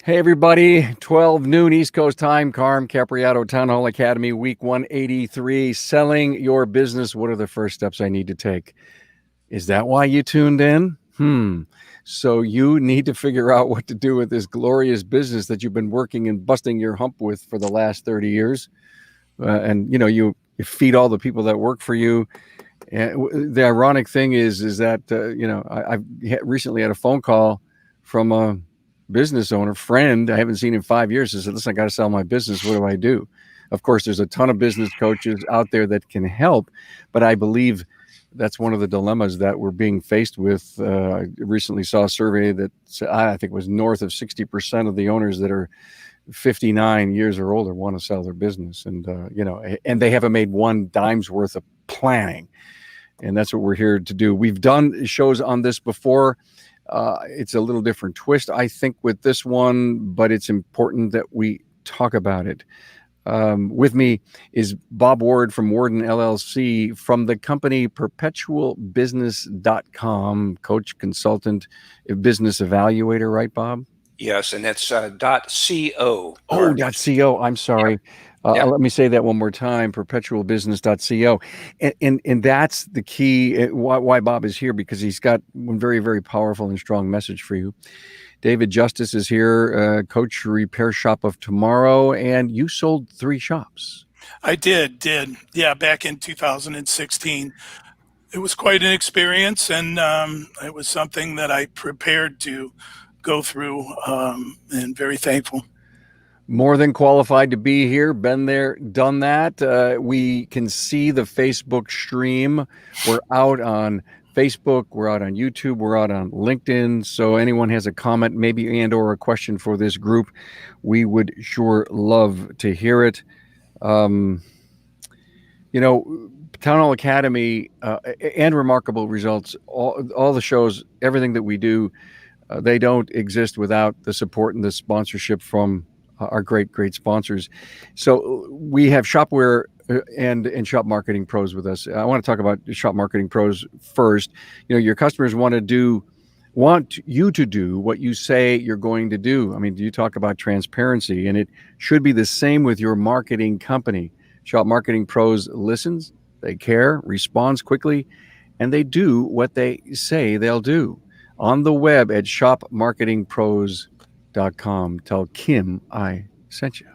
Hey, everybody. 12 noon East Coast time. Carm Capriato Town Hall Academy, week 183. Selling your business. What are the first steps I need to take? Is that why you tuned in? So you need to figure out what to do with this glorious business that you've been working and busting your hump with for the last 30 years. And, you feed all the people that work for you. And the ironic thing is that, I've recently had a phone call from a business owner, friend I haven't seen in 5 years. He said, listen, I got to sell my business. What do I do? Of course, there's a ton of business coaches out there that can help, but I believe that's one of the dilemmas that we're being faced with. I recently saw a survey that I think was north of 60% of the owners that are 59 years or older want to sell their business. And, and they haven't made one dime's worth of planning. And that's what we're here to do. We've done shows on this before. It's a little different twist, I think, with this one, but it's important that we talk about it. With me is Bob Ward from Warden LLC from the company perpetualbusiness.com, coach, consultant, business evaluator, right, Bob? Yes, and it's .co. Oh, .co. I'm sorry. Yep. Let me say that one more time, perpetualbusiness.co. And that's the key, why Bob is here, because he's got one very, very powerful and strong message for you. David Justice is here, Coach Repair Shop of Tomorrow, and you sold 3 shops. I did. Yeah, back in 2016. It was quite an experience, and it was something that I prepared to go through, and very thankful. More than qualified to be here. Been there, done that. We can see the Facebook stream. We're out on Facebook. We're out on YouTube. We're out on LinkedIn. So anyone has a comment, maybe and or a question for this group, we would sure love to hear it. Town Hall Academy and Remarkable Results, all the shows, everything that we do, they don't exist without the support and the sponsorship from our great sponsors. So we have Shopware and Shop Marketing Pros with us. I want to talk about Shop Marketing Pros first. Your customers want you to do what you say you're going to do. I mean, you talk about transparency, and it should be the same with your marketing company. Shop Marketing Pros listens, they care, responds quickly, and they do what they say they'll do. On the web at shopmarketingpros.com. Tell Kim I sent you.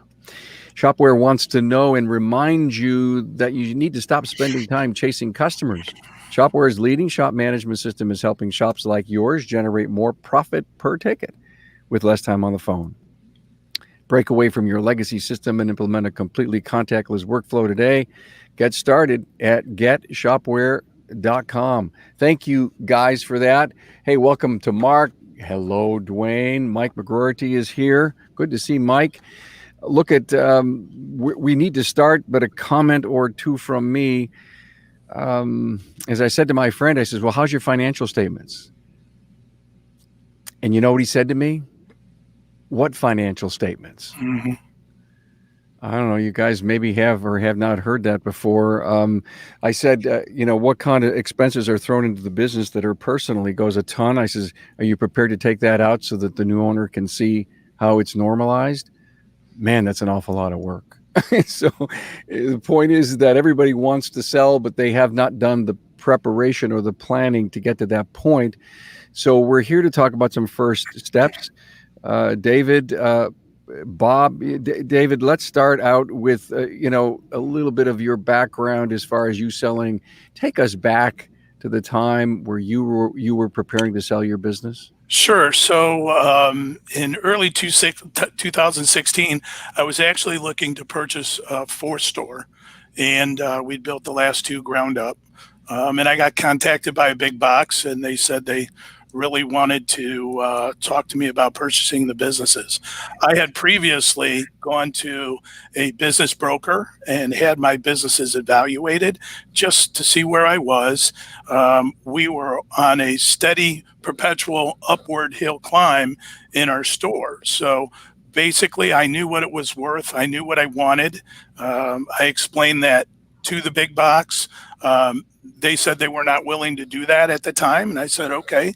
Shopware wants to know and remind you that you need to stop spending time chasing customers. Shopware's leading shop management system is helping shops like yours generate more profit per ticket with less time on the phone. Break away from your legacy system and implement a completely contactless workflow today. Get started at getshopware.com. Thank you guys for that. Hey, welcome to Mark. Hello, Dwayne. Mike McGroarty is here. Good to see Mike. Look at, we need to start, but a comment or two from me. As I said to my friend, I said, well, how's your financial statements? And you know what he said to me? What financial statements? Mm-hmm. I don't know. You guys maybe have or have not heard that before. I said, what kind of expenses are thrown into the business that are personal? He goes, a ton. I says, are you prepared to take that out so that the new owner can see how it's normalized? Man, that's an awful lot of work. So the point is that everybody wants to sell, but they have not done the preparation or the planning to get to that point. So we're here to talk about some first steps. David, Bob, David, let's start out with, a little bit of your background as far as you selling. Take us back to the time where you were preparing to sell your business. Sure. So in early 2016, I was actually looking to purchase a 4-store, and we'd built the last 2 ground up. And I got contacted by a big box, and they said they really wanted to talk to me about purchasing the businesses. I had previously gone to a business broker and had my businesses evaluated just to see where I was. We were on a steady, perpetual upward hill climb in our store. So basically, I knew what it was worth. I knew what I wanted. I explained that to the big box. They said they were not willing to do that at the time. And I said, okay,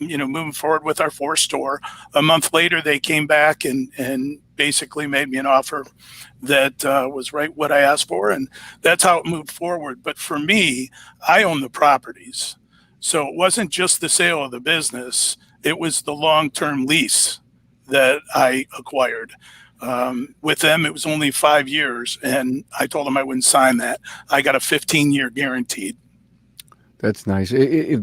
moving forward with our 4-store. A month later, they came back and basically made me an offer that was right what I asked for. And that's how it moved forward. But for me, I own the properties. So it wasn't just the sale of the business. It was the long-term lease that I acquired. With them, it was only 5 years, and I told them I wouldn't sign that. I got a 15-year guaranteed. That's nice.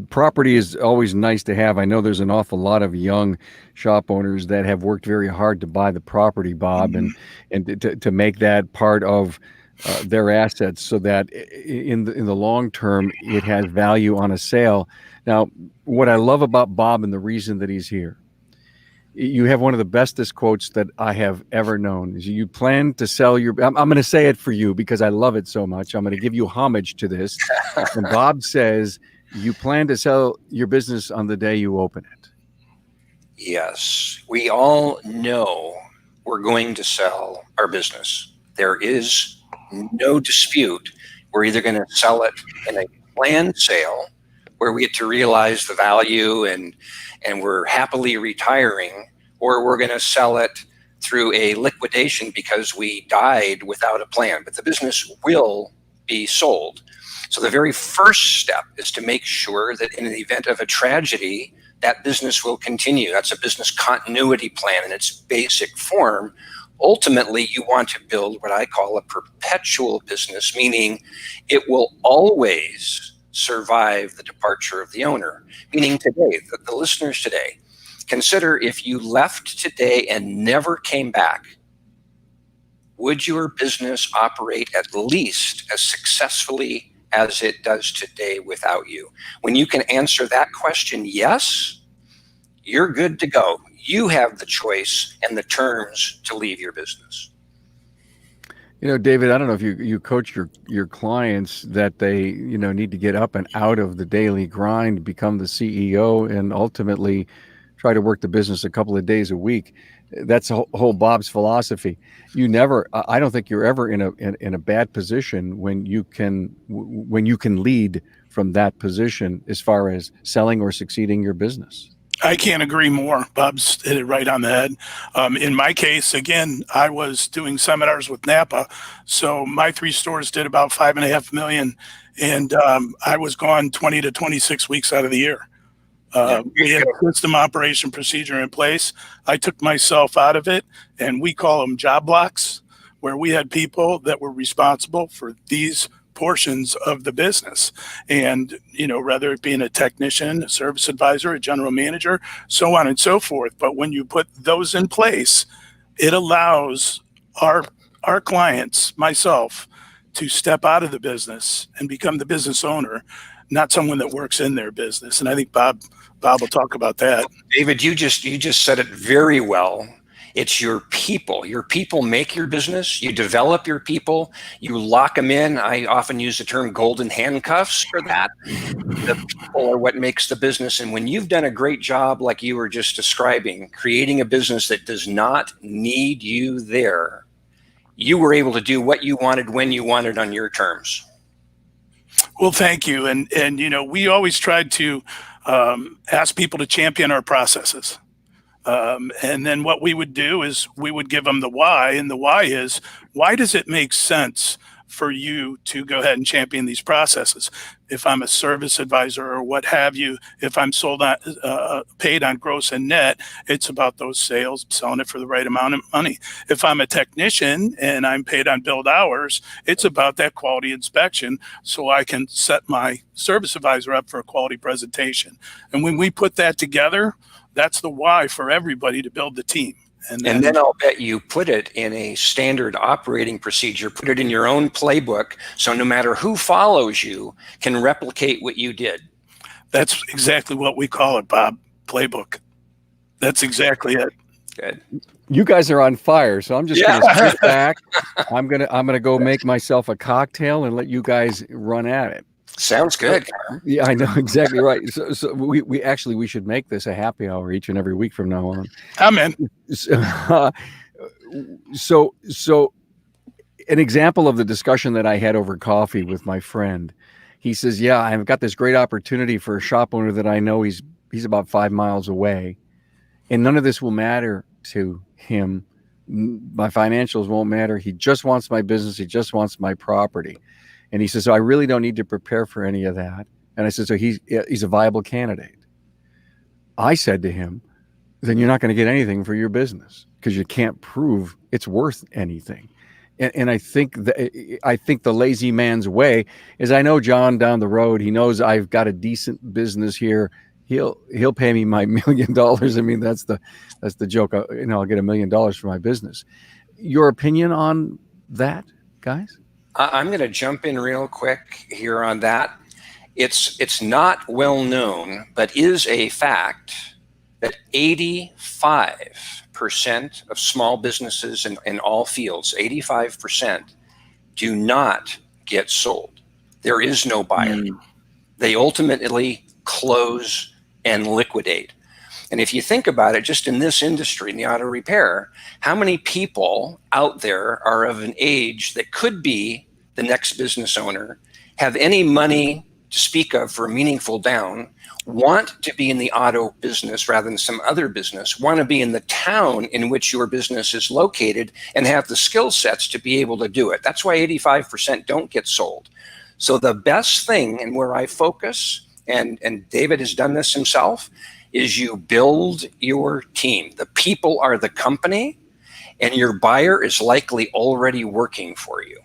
Property is always nice to have. I know there's an awful lot of young shop owners that have worked very hard to buy the property, Bob, Mhm. and to make that part of their assets, so that in the long term it has value on a sale. Now, what I love about Bob, and the reason that he's here, you have one of the bestest quotes that I have ever known. Is you plan to sell your, I'm going to say it for you because I love it so much. I'm going to give you homage to this. And Bob says, you plan to sell your business on the day you open it. Yes, we all know we're going to sell our business. There is no dispute. We're either going to sell it in a planned sale where we get to realize the value and we're happily retiring, or we're going to sell it through a liquidation because we died without a plan. But the business will be sold. So the very first step is to make sure that in the event of a tragedy, that business will continue. That's a business continuity plan in its basic form. Ultimately, you want to build what I call a perpetual business, meaning it will always survive the departure of the owner. Meaning today, the listeners today, consider if you left today and never came back, would your business operate at least as successfully as it does today without you? When you can answer that question, yes, you're good to go. You have the choice and the terms to leave your business. You know, David, I don't know if you coach your clients that they, need to get up and out of the daily grind, become the CEO, and ultimately try to work the business a couple of days a week. That's a whole Bob's philosophy. I don't think you're ever in a bad position when you can lead from that position as far as selling or succeeding your business. I can't agree more. Bob's hit it right on the head. In my case, again, I was doing seminars with Napa. So my 3 stores did about $5.5 million. And I was gone 20 to 26 weeks out of the year. We had a system operation procedure in place. I took myself out of it, and we call them job blocks, where we had people that were responsible for these portions of the business. And, whether it being a technician, a service advisor, a general manager, so on and so forth. But when you put those in place, it allows our clients, myself, to step out of the business and become the business owner, not someone that works in their business. And I think Bob will talk about that. David, you just said it very well. It's your people. Your people make your business. You develop your people. You lock them in. I often use the term golden handcuffs for that. The people are what makes the business. And when you've done a great job, like you were just describing, creating a business that does not need you there, you were able to do what you wanted when you wanted on your terms. Well, thank you. And we always tried to ask people to champion our processes. And then what we would do is we would give them the why. And the why is, why does it make sense for you to go ahead and champion these processes? If I'm a service advisor or what have you, if I'm paid on gross and net, it's about those sales, selling it for the right amount of money. If I'm a technician and I'm paid on billed hours, it's about that quality inspection so I can set my service advisor up for a quality presentation. And when we put that together, that's the why for everybody to build the team. And then I'll bet you put it in a standard operating procedure, put it in your own playbook, so no matter who follows you can replicate what you did. That's exactly what we call it, Bob. Playbook. That's exactly it. Good. You guys are on fire, so I'm just going to sit back. I'm gonna go make myself a cocktail and let you guys run at it. Sounds good. Yeah, I know, exactly right. So we should make this a happy hour each and every week from now on. Amen. So an example of the discussion that I had over coffee with my friend. He says, "Yeah, I've got this great opportunity for a shop owner that I know he's about 5 miles away, and none of this will matter to him. My financials won't matter. He just wants my business. He just wants my property." And he says, "So I really don't need to prepare for any of that." And I said, "So he's a viable candidate." I said to him, "Then you're not going to get anything for your business because you can't prove it's worth anything." And I think the lazy man's way is, I know John down the road, he knows I've got a decent business here. He'll pay me my $1 million. I mean, that's the joke. I'll get $1 million for my business. Your opinion on that, guys? I'm going to jump in real quick here on that. It's not well known, but is a fact that 85% of small businesses in all fields, 85%, do not get sold. There is no buyer. They ultimately close and liquidate. And if you think about it, just in this industry, in the auto repair, how many people out there are of an age that could be the next business owner, have any money to speak of for a meaningful down, want to be in the auto business rather than some other business, want to be in the town in which your business is located, and have the skill sets to be able to do it? That's why 85% don't get sold. So the best thing, and where I focus, and David has done this himself, is you build your team. The people are the company, and your buyer is likely already working for you.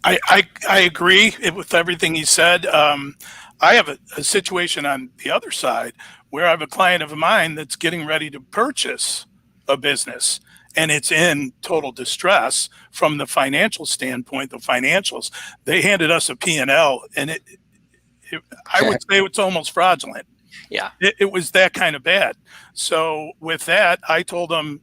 I agree with everything he said. I have a situation on the other side where I have a client of mine that's getting ready to purchase a business, and it's in total distress from the financial standpoint. The financials, they handed us a P&L, and I would say it's almost fraudulent. Yeah. It was that kind of bad. So with that, I told them,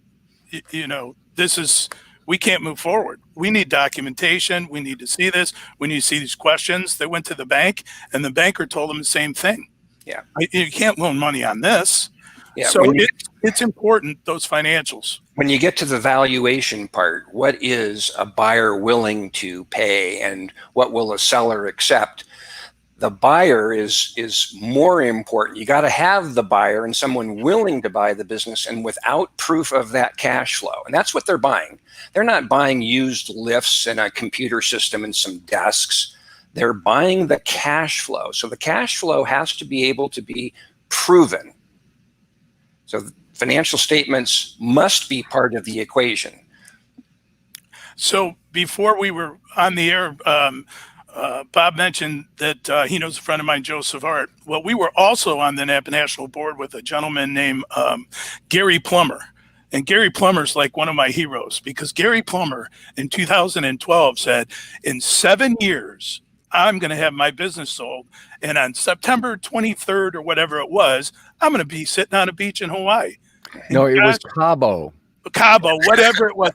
we can't move forward. We need documentation. We need to see this. We need to see these questions. They went to the bank, and the banker told them the same thing. Yeah. You can't loan money on this. Yeah. So it's important, those financials. When you get to the valuation part, what is a buyer willing to pay and what will a seller accept? The buyer is more important. You got to have the buyer and someone willing to buy the business, and without proof of that cash flow. And that's what they're buying. They're not buying used lifts and a computer system and some desks. They're buying the cash flow. So the cash flow has to be able to be proven. So financial statements must be part of the equation. So before we were on the air, Bob mentioned that he knows a friend of mine, Joe Savart. Well, we were also on the national board with a gentleman named Gary Plummer. And Gary Plummer's like one of my heroes, because Gary Plummer in 2012 said, in 7 years, I'm going to have my business sold. And on September 23rd or whatever it was, I'm going to be sitting on a beach in Hawaii. No, it was Cabo, whatever it was.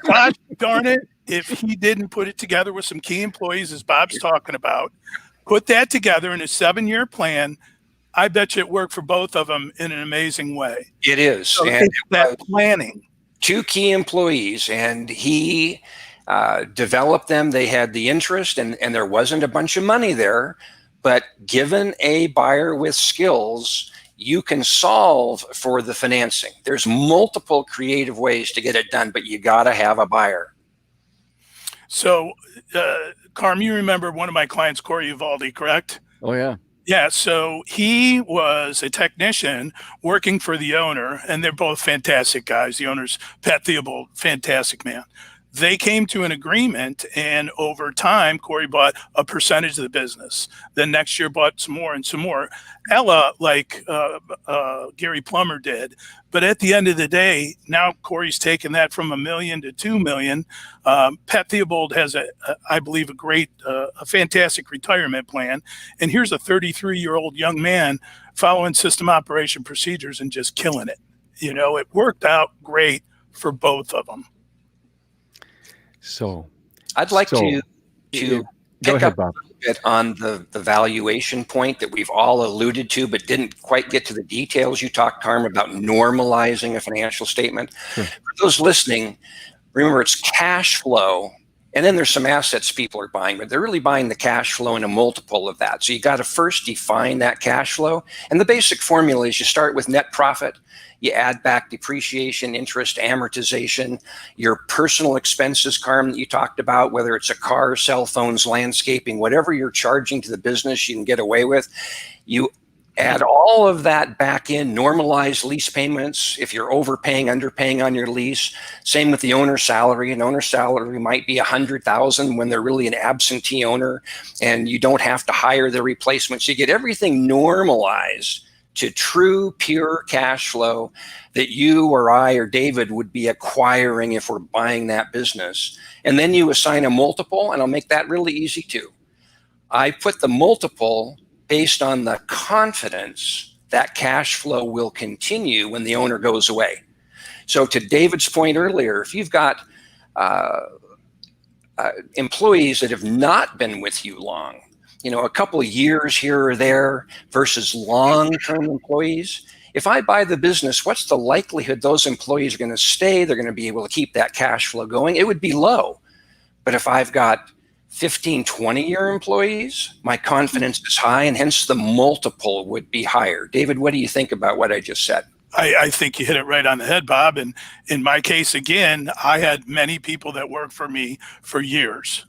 Gosh darn it. If he didn't put it together with some key employees, as Bob's talking about, put that together in a 7-year plan, I bet you it worked for both of them in an amazing way. It is. So and it's that planning. 2 key employees, and he developed them. They had the interest, and there wasn't a bunch of money there. But given a buyer with skills, you can solve for the financing. There's multiple creative ways to get it done, but you got to have a buyer. So, Carm, you remember one of my clients, Corey Uvalde, correct? Oh, yeah. Yeah, so he was a technician working for the owner, and they're both fantastic guys. The owner's Pat Theobald, fantastic man. They came to an agreement, and over time, Corey bought a percentage of the business. Then next year bought some more and some more. Ella, like Gary Plummer did. But at the end of the day, now Corey's taken that from $1 million to $2 million. Pat Theobald has, I believe, a fantastic retirement plan. And here's a 33-year-old young man following system operation procedures and just killing it. It worked out great for both of them. So I'd like to go pick ahead, up Bob. a bit on the valuation point that we've all alluded to, but didn't quite get to the details. You talked, Carm, about normalizing a financial statement. Sure. For those listening, Remember, it's cash flow. And then there's some assets people are buying, but they're really buying the cash flow and a multiple of that. So you got to first define that cash flow. And the basic formula is you start with net profit. You add back depreciation, interest, amortization, your personal expenses, Carm, that you talked about, whether it's a car, cell phones, landscaping, whatever you're charging to the business you can get away with. You add all of that back in, normalize lease payments if you're overpaying, underpaying on your lease. Same with the owner's salary. An owner's salary might be $100,000 when they're really an absentee owner, and you don't have to hire the replacements. You get everything normalized to true, pure cash flow that you or I or David would be acquiring if we're buying that business. And then you assign a multiple, and I'll make that really easy too. I put the multiple based on the confidence that cash flow will continue when the owner goes away. So to David's point earlier, if you've got employees that have not been with you long, a couple of years here or there versus long-term employees, if I buy the business, what's the likelihood those employees are going to stay? They're going to be able to keep that cash flow going. It would be low. But if I've got 15, 20-year employees, my confidence is high, and hence the multiple would be higher. David, what do you think about what I just said? I think you hit it right on the head, Bob. And in my case, again, I had many people that worked for me for years.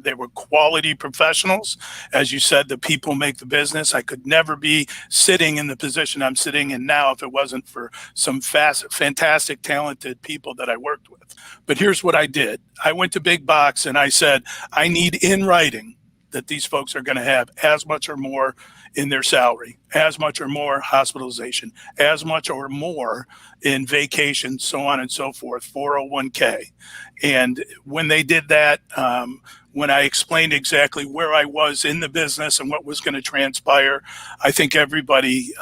They were quality professionals. As you said, the people make the business. I could never be sitting in the position I'm sitting in now if it wasn't for some fantastic, talented people that I worked with. But here's what I did. I went to Big Box and I said, I need in writing that these folks are going to have as much or more in their salary, as much or more hospitalization, as much or more in vacation, so on and so forth, 401k. And when they did that, when I explained exactly where I was in the business and what was going to transpire, I think everybody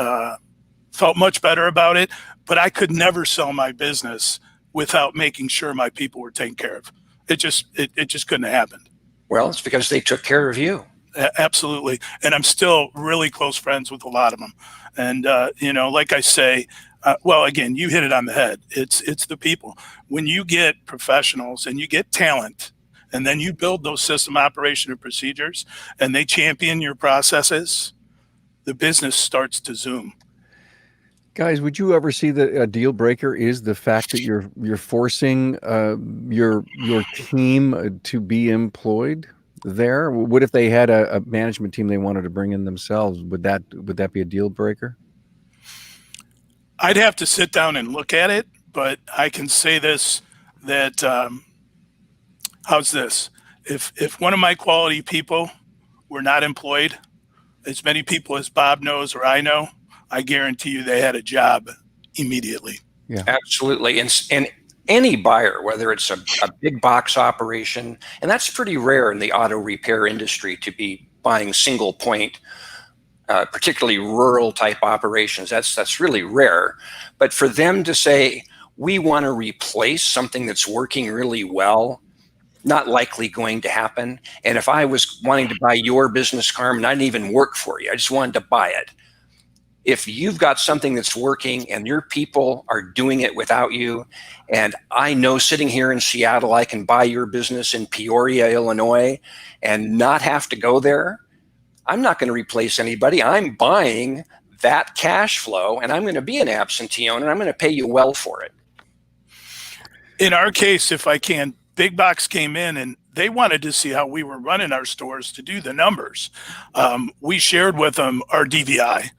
felt much better about it. But I could never sell my business without making sure my people were taken care of. It just couldn't have happened. Well, it's because they took care of you. Absolutely. And I'm still really close friends with a lot of them. And, like I say, well, again, you hit it on the head. It's the people. When you get professionals and you get talent, and then you build those system operation and procedures, and they champion your processes, the business starts to zoom. Guys, would you ever see that a deal breaker is the fact that you're forcing your team to be employed there? What if they had a management team they wanted to bring in themselves? Would that be a deal breaker? I'd have to sit down and look at it, but I can say this, that how's this? If one of my quality people were not employed, as many people as Bob knows or I know, I guarantee you they had a job immediately. Yeah, absolutely. And any buyer, whether it's a big box operation, and that's pretty rare in the auto repair industry to be buying single point, particularly rural type operations. That's really rare. But for them to say, we want to replace something that's working really well, not likely going to happen. And if I was wanting to buy your business, Carmen, I didn't even work for you. I just wanted to buy it. If you've got something that's working and your people are doing it without you, and I know sitting here in Seattle, I can buy your business in Peoria, Illinois, and not have to go there, I'm not going to replace anybody. I'm buying that cash flow, and I'm going to be an absentee owner. I'm going to pay you well for it. In our case, if I can, Big Box came in and they wanted to see how we were running our stores to do the numbers. We shared with them our DVI.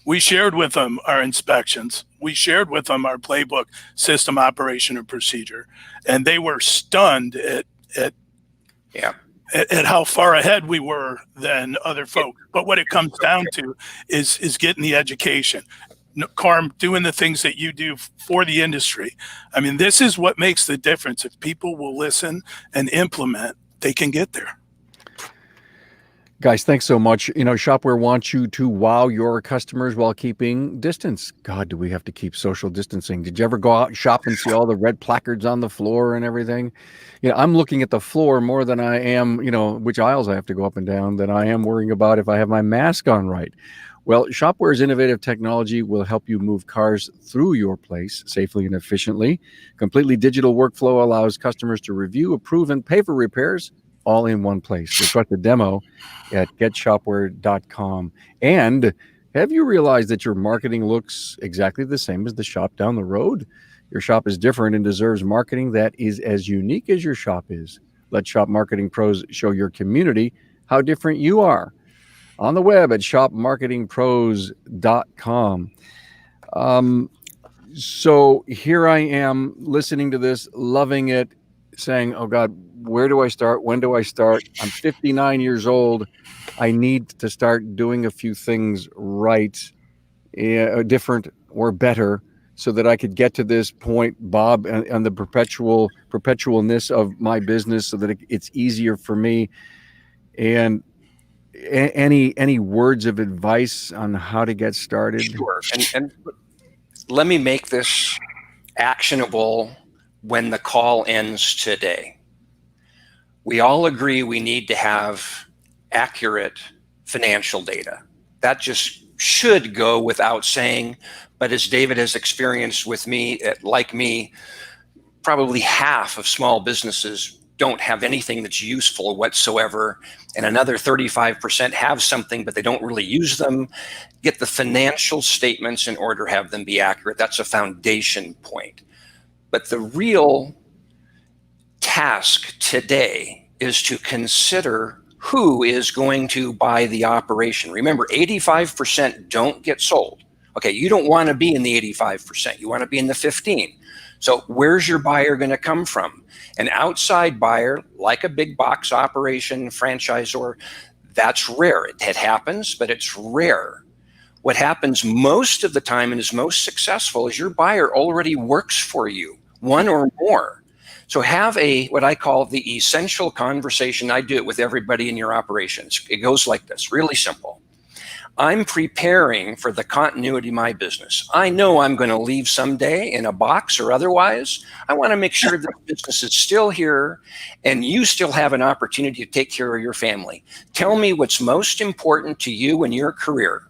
We shared with them our inspections. We shared with them our playbook, system operation and procedure. And they were stunned at how far ahead we were than other folks. But what it comes down to is getting the education. Carm, doing the things that you do for the industry. I mean, this is what makes the difference. If people will listen and implement, they can get there. Guys, thanks so much. Shopware wants you to wow your customers while keeping distance. God, do we have to keep social distancing? Did you ever go out and shop and see all the red placards on the floor and everything? I'm looking at the floor more than I am, which aisles I have to go up and down, than I am worrying about if I have my mask on right. Well, Shopware's innovative technology will help you move cars through your place safely and efficiently. Completely digital workflow allows customers to review, approve, and pay for repairs all in one place. Request a demo at getshopware.com. And have you realized that your marketing looks exactly the same as the shop down the road? Your shop is different and deserves marketing that is as unique as your shop is. Let Shop Marketing Pros show your community how different you are on the web at shopmarketingpros.com. So here I am listening to this, loving it, saying, oh God, where do I start? When do I start? I'm 59 years old. I need to start doing a few things right, different or better, so that I could get to this point, Bob, and the perpetualness of my business, so that it's easier for me. And any words of advice on how to get started? Sure. And let me make this actionable when the call ends today. We all agree we need to have accurate financial data. That just should go without saying. But as David has experienced with me, like me, probably half of small businesses don't have anything that's useful whatsoever, and another 35% have something, but they don't really use them. Get the financial statements in order, have them be accurate. That's a foundation point. But the real task today is to consider who is going to buy the operation. Remember, 85% don't get sold. Okay, you don't want to be in the 85%. You want to be in the 15%. So where's your buyer going to come from? An outside buyer, like a big box operation, franchisor, that's rare. It happens, but it's rare. What happens most of the time and is most successful is your buyer already works for you, one or more. So have what I call the essential conversation. I do it with everybody in your operations. It goes like this, really simple. I'm preparing for the continuity of my business. I know I'm going to leave someday in a box or otherwise. I want to make sure that the business is still here and you still have an opportunity to take care of your family. Tell me what's most important to you in your career.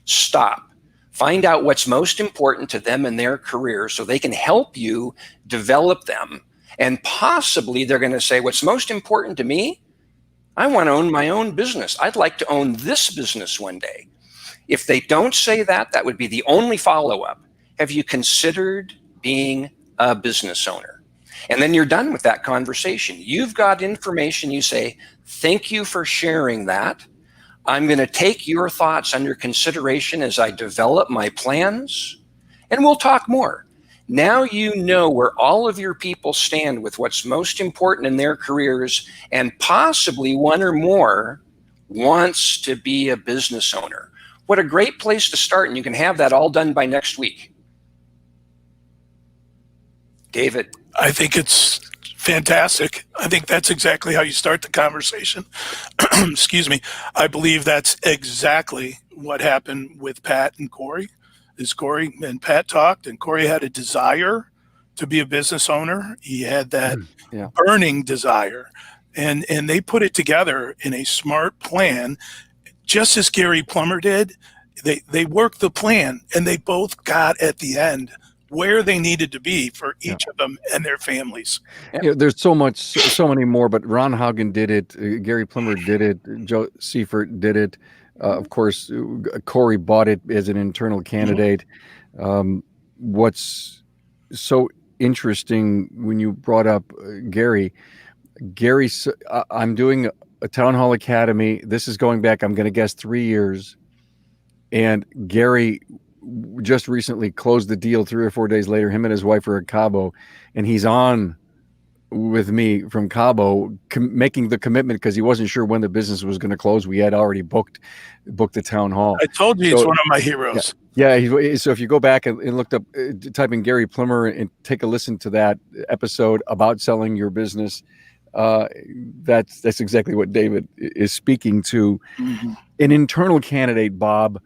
Stop. Find out what's most important to them in their career so they can help you develop them. And possibly they're going to say, what's most important to me? I want to own my own business. I'd like to own this business one day. If they don't say that, that would be the only follow-up. Have you considered being a business owner? And then you're done with that conversation. You've got information. You say, thank you for sharing that. I'm going to take your thoughts under consideration as I develop my plans, and we'll talk more. Now you know where all of your people stand with what's most important in their careers, and possibly one or more wants to be a business owner. What a great place to start, and you can have that all done by next week. David. I think it's fantastic. I think that's exactly how you start the conversation. Excuse me. I believe that's exactly what happened with Pat and Corey. Corey and Pat talked, and Corey had a desire to be a business owner. He had that burning desire, and they put it together in a smart plan, just as Gary Plummer did. They worked the plan, and they both got at the end where they needed to be for each of them and their families. There's so many more, but Ron Haugen did it. Gary Plummer did it. Joe Seifert did it. Of course, Corey bought it as an internal candidate. What's so interesting when you brought up Gary, I'm doing a Town Hall Academy. This is going back, I'm going to guess 3 years. And Gary just recently closed the deal 3 or 4 days later. Him and his wife are at Cabo, and he's on with me from Cabo, making the commitment because he wasn't sure when the business was going to close. We had already booked the town hall. I told you he's one of my heroes. Yeah. So if you go back and looked up, type in Gary Plummer and take a listen to that episode about selling your business, that's exactly what David is speaking to. Mm-hmm. An internal candidate, Bob,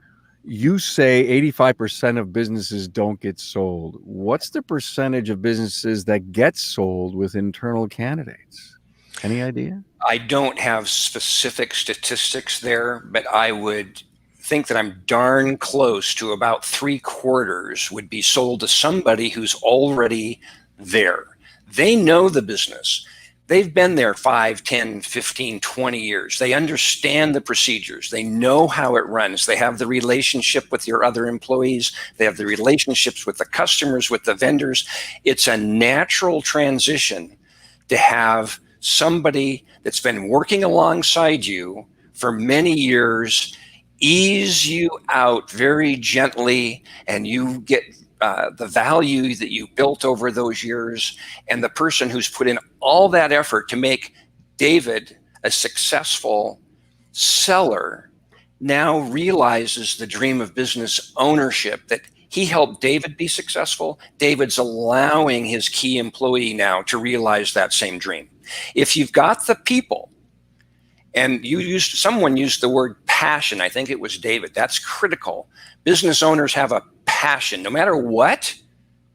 you say 85% of businesses don't get sold. What's the percentage of businesses that get sold with internal candidates? Any idea? I don't have specific statistics there, but I would think that I'm darn close to about 3/4 would be sold to somebody who's already there. They know the business. They've been there 5, 10, 15, 20 years. They understand the procedures. They know how it runs. They have the relationship with your other employees. They have the relationships with the customers, with the vendors. It's a natural transition to have somebody that's been working alongside you for many years ease you out very gently, and you get the value that you built over those years. And the person who's put in all that effort to make David a successful seller now realizes the dream of business ownership, that he helped David be successful. David's allowing his key employee now to realize that same dream. If you've got the people, and someone used the word passion, I think it was David, that's critical. Business owners have a passion. No matter what,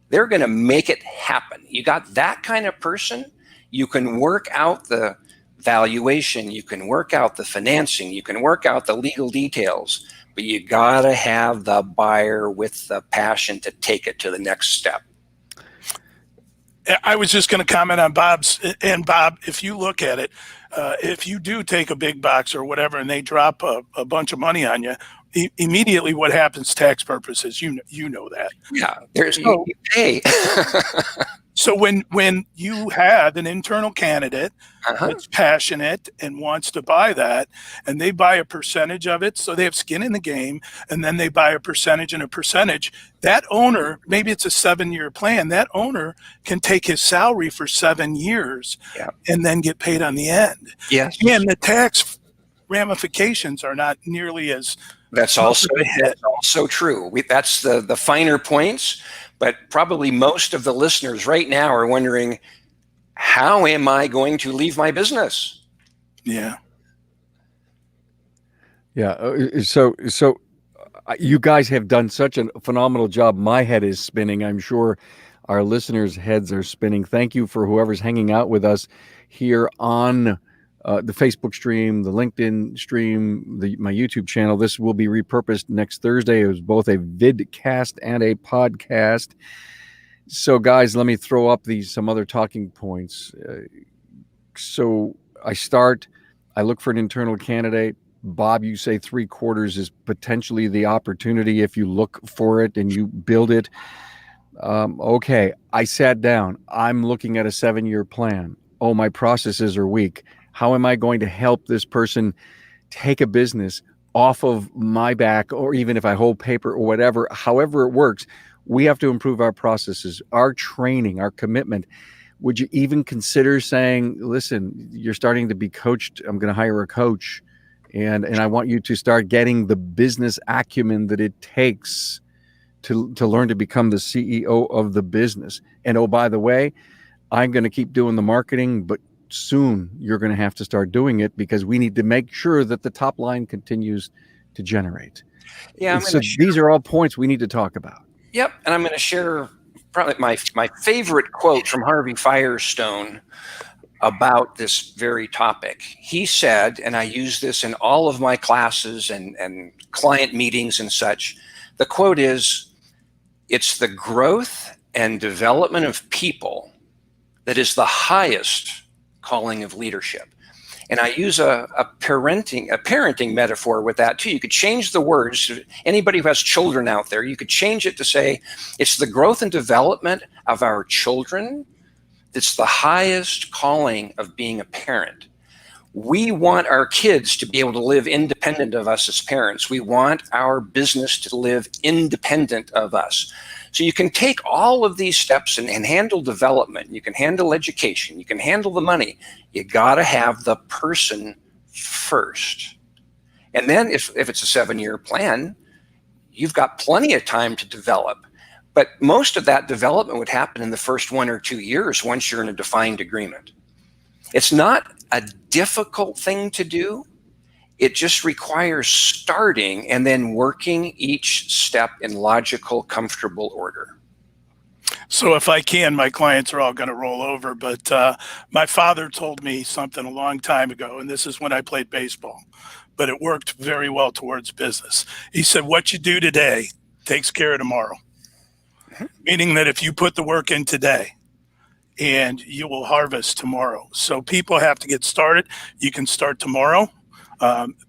they're going to make it happen. You got that kind of person, you can work out the valuation, you can work out the financing, you can work out the legal details, but you got to have the buyer with the passion to take it to the next step. I was just going to comment on Bob's. And Bob, if you look at it, if you do take a big box or whatever and they drop a bunch of money on you, immediately what happens tax purposes, you know that. Yeah, you pay. So when you have an internal candidate that's passionate and wants to buy that, and they buy a percentage of it, so they have skin in the game, and then they buy a percentage and a percentage, that owner, maybe it's a 7-year plan, that owner can take his salary for 7 years and then get paid on the end. Yes. And the tax ramifications are not nearly as That's also true. That's the finer points, but probably most of the listeners right now are wondering, how am I going to leave my business? Yeah. So you guys have done such a phenomenal job. My head is spinning. I'm sure our listeners' heads are spinning. Thank you for whoever's hanging out with us here on the Facebook stream, the LinkedIn stream, my YouTube channel. This will be repurposed next Thursday. It was both a vidcast and a podcast. So, guys, let me throw up some other talking points. So I look for an internal candidate. Bob, you say 3/4 is potentially the opportunity if you look for it and you build it. Okay, I sat down. I'm looking at a 7-year plan. Oh, my processes are weak. How am I going to help this person take a business off of my back, or even if I hold paper or whatever, however it works, we have to improve our processes, our training, our commitment. Would you even consider saying, listen, you're starting to be coached. I'm going to hire a coach, and I want you to start getting the business acumen that it takes to learn to become the CEO of the business. And oh, by the way, I'm going to keep doing the marketing, but soon you're going to have to start doing it, because we need to make sure that the top line continues to generate. Yeah. So these are all points we need to talk about. Yep. And I'm going to share probably my favorite quote from Harvey Firestone about this very topic. He said, and I use this in all of my classes and client meetings and such, the quote is, "It's the growth and development of people that is the highest calling of leadership." And I use a parenting metaphor with that too. You could change the words. Anybody who has children out there, you could change it to say, it's the growth and development of our children that's the highest calling of being a parent. We want our kids to be able to live independent of us as parents. We want our business to live independent of us. So you can take all of these steps and handle development. You can handle education. You can handle the money. You got to have the person first. And then if it's a 7-year plan, you've got plenty of time to develop. But most of that development would happen in the first 1 or 2 years once you're in a defined agreement. It's not a difficult thing to do. It just requires starting and then working each step in logical, comfortable order. So if I can, my clients are all going to roll over, but my father told me something a long time ago, and this is when I played baseball. but it worked very well towards business. He said, what you do today takes care of tomorrow. Meaning that if you put the work in today, and you will harvest tomorrow. So people have to get started. You can start tomorrow.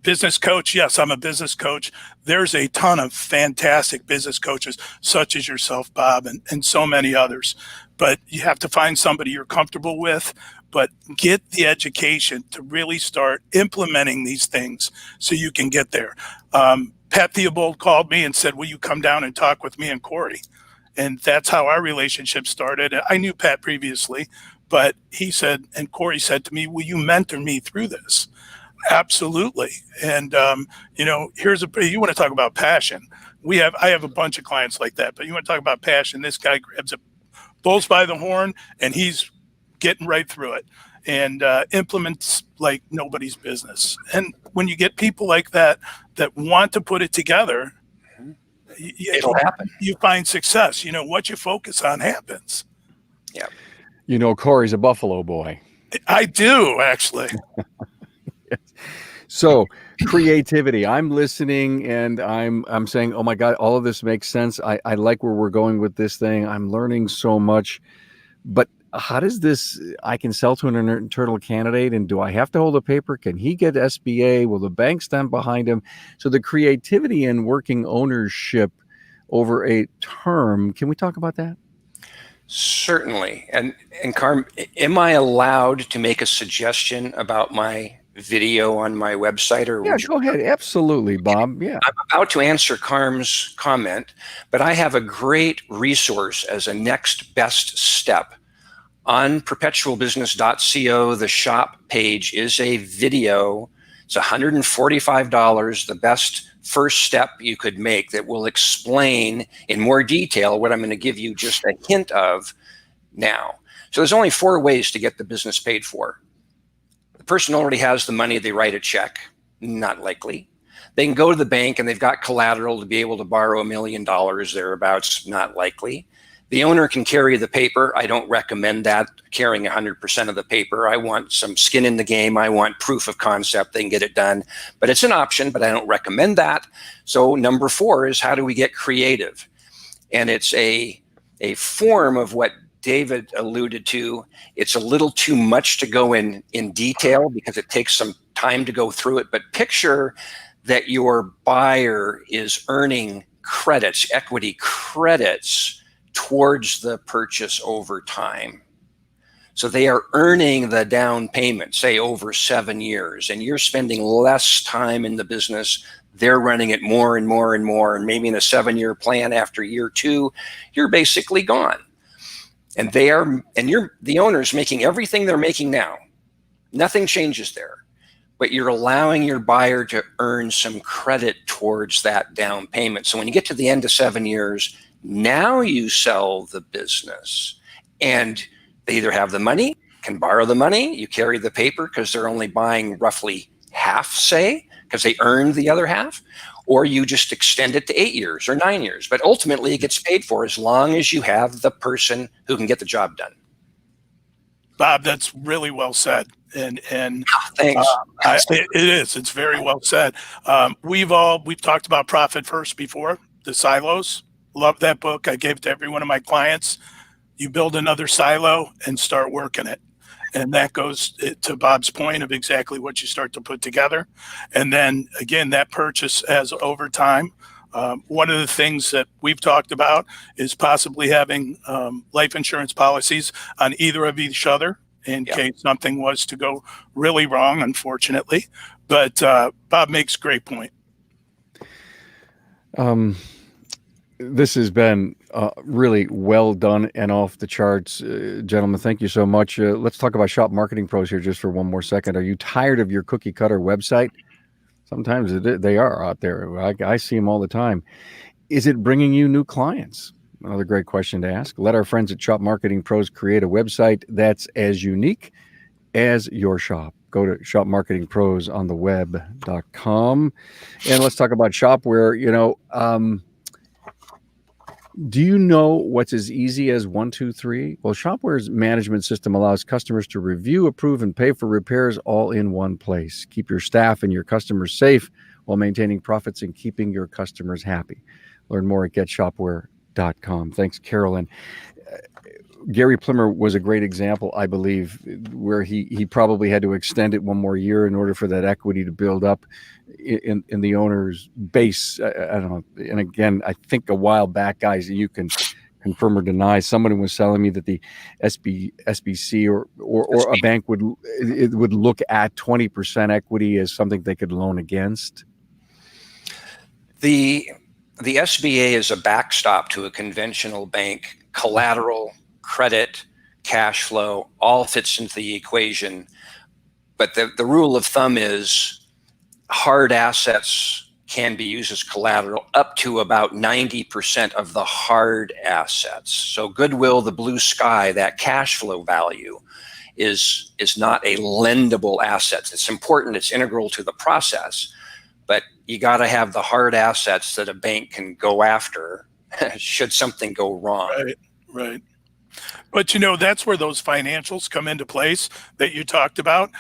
Business coach, yes, I'm a business coach. There's a ton of fantastic business coaches, such as yourself, Bob, and so many others. But you have to find somebody you're comfortable with, but get the education to really start implementing these things so you can get there. Pat Theobald called me and said, will you come down and talk with me and Corey? And that's how our relationship started. I knew Pat previously, but he said, and Corey said to me, will you mentor me through this? Absolutely. And, you know, you want to talk about passion. I have a bunch of clients like that, but you want to talk about passion. This guy grabs a bulls by the horn and he's getting right through it and implements like nobody's business. And when you get people like that want to put it together, it'll happen. You find success. You know, what you focus on happens. Yeah. You know, Corey's a Buffalo boy. I do, actually. Yes. So creativity. I'm listening and I'm saying, oh my God, all of this makes sense. I like where we're going with this thing. I'm learning so much. But how does this, I can sell to an internal candidate, and do I have to hold a paper? Can he get SBA? Will the bank stand behind him? So the creativity and working ownership over a term, can we talk about that? Certainly. And Carm, am I allowed to make a suggestion about my video on my website? Or yeah, go ahead. Absolutely, Bob. Yeah. I'm about to answer Carm's comment, but I have a great resource as a next best step. On perpetualbusiness.co, the shop page is a video. It's $145, the best first step you could make that will explain in more detail what I'm going to give you just a hint of now. So there's only 4 ways to get the business paid for. The person already has the money, they write a check, not likely. They can go to the bank and they've got collateral to be able to borrow $1 million thereabouts, not likely. The owner can carry the paper. I don't recommend that, carrying 100% of the paper. I want some skin in the game. I want proof of concept. They can get it done. But it's an option, but I don't recommend that. So number 4 is, how do we get creative? And it's a form of what David alluded to. It's a little too much to go in detail because it takes some time to go through it. But picture that your buyer is earning credits, equity credits, towards the purchase over time. So they are earning the down payment, say over 7 years, and you're spending less time in the business. They're running it more and more and more. And maybe in a 7-year plan, after year 2, you're basically gone. And the owner's making everything they're making now. Nothing changes there. But you're allowing your buyer to earn some credit towards that down payment. So when you get to the end of 7 years, now you sell the business, and they either have the money, can borrow the money, you carry the paper because they're only buying roughly half, say, because they earned the other half, or you just extend it to 8 years or 9 years. But ultimately it gets paid for as long as you have the person who can get the job done. Bob, that's really well said. And thanks. It is. It's very well said. We've talked about Profit First before, the silos. Love that book. I gave it to every one of my clients. You build another silo and start working it. And that goes to Bob's point of exactly what you start to put together. And then again, that purchase as over time. One of the things that we've talked about is possibly having life insurance policies on either of each other in case something was to go really wrong, unfortunately. But Bob makes a great point. This has been really well done and off the charts. Gentlemen, thank you so much. Let's talk about Shop Marketing Pros here just for one more second. Are you tired of your cookie cutter website? Sometimes they are out there. I see them all the time. Is it bringing you new clients? Another great question to ask. Let our friends at Shop Marketing Pros create a website that's as unique as your shop. Go to shopmarketingprosontheweb.com. And let's talk about shopware. Do you know what's as easy as 123? Well, Shopware's management system allows customers to review, approve, and pay for repairs all in one place. Keep your staff and your customers safe while maintaining profits and keeping your customers happy. Learn more at getshopware.com. Thanks, Carolyn. Gary Plimmer was a great example, I believe, where he probably had to extend it one more year in order for that equity to build up in the owner's base. I don't know. And again, I think a while back, guys, you can confirm or deny. Someone was telling me that the SBC or a bank would look at 20% equity as something they could loan against. The SBA is a backstop to a conventional bank. Collateral, credit, cash flow, all fits into the equation. But the rule of thumb is hard assets can be used as collateral up to about 90% of the hard assets. So goodwill, the blue sky, that cash flow value is not a lendable asset. It's important, it's integral to the process, but you got to have the hard assets that a bank can go after should something go wrong. Right. But that's where those financials come into place that you talked about.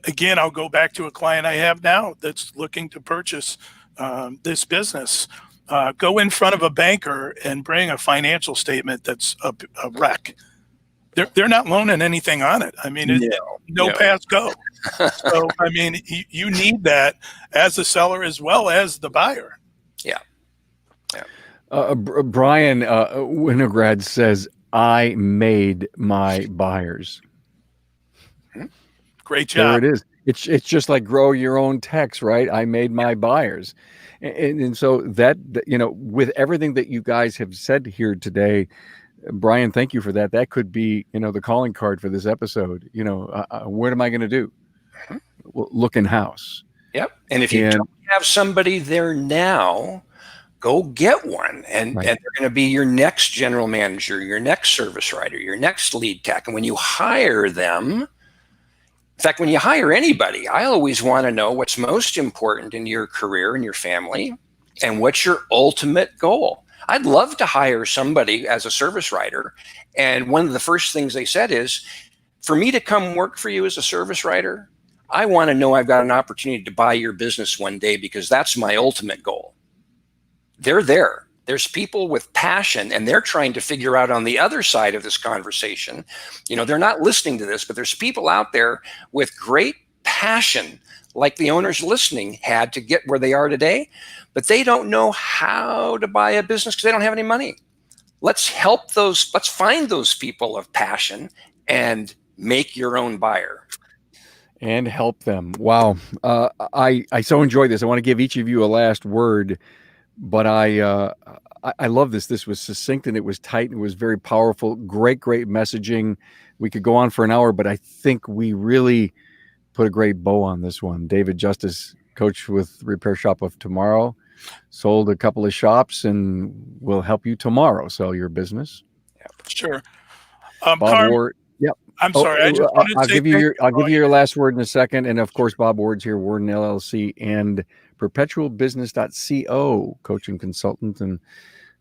Again, I'll go back to a client I have now that's looking to purchase this business. Go in front of a banker and bring a financial statement that's a wreck. They're not loaning anything on it. I mean, no pass go. So I mean, you need that as the seller as well as the buyer. Yeah. Brian Winograd says, I made my buyers. Great job. There it is. It's just like grow your own text, right? I made my buyers. And so that, with everything that you guys have said here today, Brian, thank you for that. That could be, the calling card for this episode. What am I going to do? Well, look in house. Yep. And if you don't have somebody there now, go get one, and they're going to be your next general manager, your next service writer, your next lead tech. And when you hire them, in fact, when you hire anybody, I always want to know what's most important in your career and your family, and what's your ultimate goal. I'd love to hire somebody as a service writer, and one of the first things they said is, for me to come work for you as a service writer, I want to know I've got an opportunity to buy your business one day, because that's my ultimate goal. They're there. There's people with passion, and they're trying to figure out on the other side of this conversation. They're not listening to this, but there's people out there with great passion, like the owners listening had to get where they are today, but they don't know how to buy a business because they don't have any money. Let's find those people of passion and make your own buyer. And help them. Wow. I so enjoyed this. I want to give each of you a last word. But I love this. This was succinct and it was tight and it was very powerful. Great messaging. We could go on for an hour, but I think we really put a great bow on this one. David Justice, coach with Repair Shop of Tomorrow, sold a couple of shops and will help you tomorrow sell your business. Yeah, sure. Bob Ward. Yep. I'm sorry. I just wanted to I'll give you your last word in a second. And of course, Bob Ward's here, Warden LLC and perpetualbusiness.co, coach and consultant, and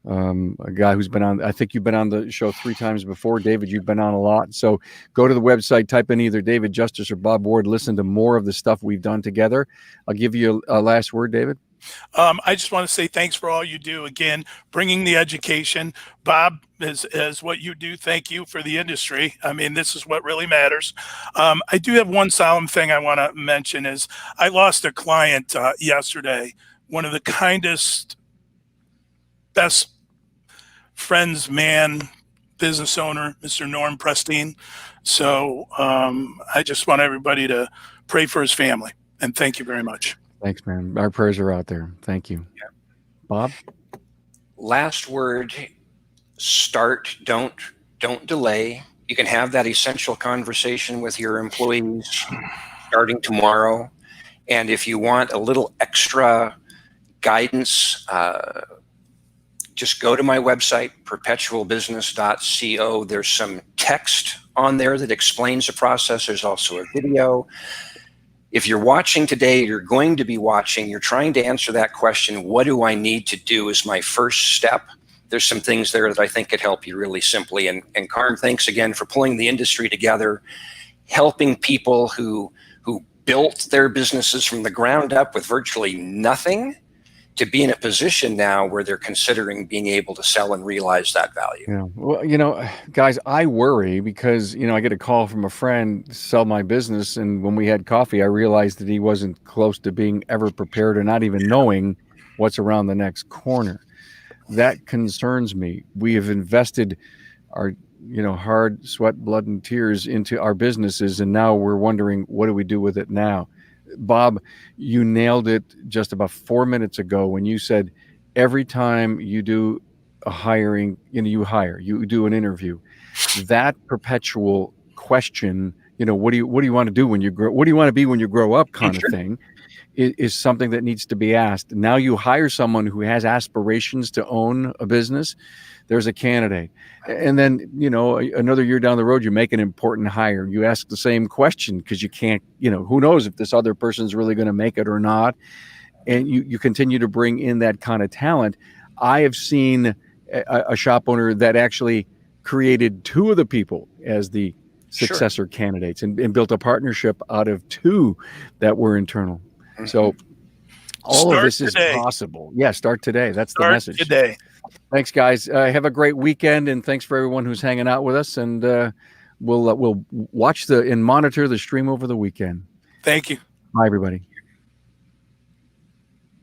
a guy who's been on, I think you've been on the show 3 times before. David, you've been on a lot. So go to the website, type in either David Justice or Bob Ward, listen to more of the stuff we've done together. I'll give you a last word, David. I just want to say thanks for all you do. Again, bringing the education. Bob, as what you do, thank you for the industry. I mean, this is what really matters. I do have one solemn thing I want to mention is I lost a client yesterday, one of the kindest, best friends, business owner, Mr. Norm Prestine. So I just want everybody to pray for his family. And thank you very much. Thanks, man. Our prayers are out there. Thank you. Yeah. Bob? Last word, start, don't delay. You can have that essential conversation with your employees starting tomorrow. And if you want a little extra guidance, just go to my website, perpetualbusiness.co. There's some text on there that explains the process. There's also a video. If you're watching today, you're going to be watching, you're trying to answer that question, what do I need to do as my first step? there's some things there that I think could help you really simply. And Carm, thanks again for pulling the industry together, helping people who built their businesses from the ground up with virtually nothing to be in a position now where they're considering being able to sell and realize that value. Yeah. Well, guys, I worry because, I get a call from a friend to sell my business. And when we had coffee, I realized that he wasn't close to being ever prepared or not even knowing what's around the next corner. That concerns me. We have invested our, hard sweat, blood, and tears into our businesses. And now we're wondering, what do we do with it now? Bob, you nailed it just about 4 minutes ago when you said every time you do a hiring, you do an interview, that perpetual question, what do you want to do when you grow? What do you want to be when you grow up kind of thing is something that needs to be asked. Now you hire someone who has aspirations to own a business. There's a candidate. And then, another year down the road, you make an important hire. You ask the same question because you can't, who knows if this other person's really going to make it or not. And you continue to bring in that kind of talent. I have seen a shop owner that actually created two of the people as the successor candidates and built a partnership out of two that were internal. So all of this is possible. Yeah, start today. That's the message. Today. Thanks, guys. Have a great weekend, and thanks for everyone who's hanging out with us. And we'll watch and monitor the stream over the weekend. Thank you. Bye, everybody.